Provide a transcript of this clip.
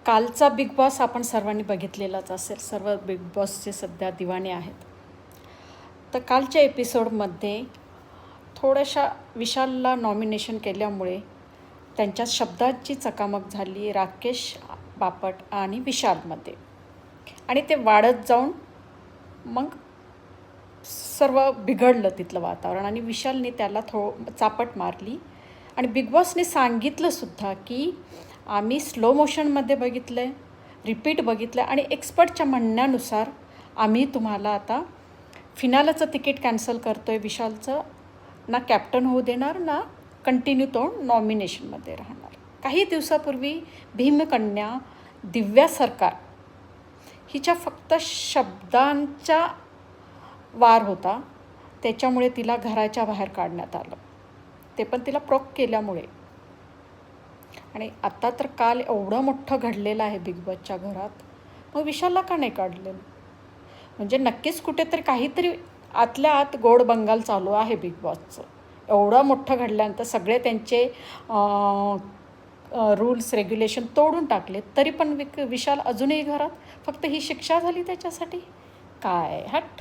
कालचा big boss आपण सर्वांनी बघितलेलाच असेल. सर्व बिग बॉसचे सध्या दिवाणे आहेत. तर कालच्या एपिसोडमध्ये थोड्याशा विशालला नॉमिनेशन केल्यामुळे त्यांच्या शब्दांची चकामक झाली राकेश बापट आणि विशालमध्ये, आणि ते वाढत जाऊन मग सर्व बिघडलं तिथलं वातावरण, आणि विशालने त्याला चापट मारली. आणि बिग बॉसने सांगितलंसुद्धा की आम्ही स्लो मोशनमध्ये बघितलं आहे, रिपीट बघितलं आणि एक्सपर्टच्या म्हणण्यानुसार आम्ही तुम्हाला आता फिनालाचं तिकीट कॅन्सल करतो आहे. विशालचं ना कॅप्टन होऊ देणार, ना कंटिन्यू तो नॉमिनेशनमध्ये राहणार. काही दिवसापूर्वी भीमकन्या दिव्या सरकार हिच्या फक्त शब्दांचा वार होता, त्याच्यामुळे तिला घराच्या बाहेर काढण्यात आलं, ते पण तिला प्रोक केल्यामुळे. आणि आता तर काल एवढं मोठं घडलेलं आहे बिग बॉसच्या घरात, मग विशालला का नाही काढलेलं? म्हणजे नक्कीच कुठेतरी काहीतरी आतल्या आत गोड बंगाल चालू आहे बिग बॉसचं. एवढं मोठं घडल्यानंतर सगळे त्यांचे रूल्स रेग्युलेशन तोडून टाकले, तरी पण विशाल अजूनही घरात. फक्त ही शिक्षा झाली त्याच्यासाठी काय? हट.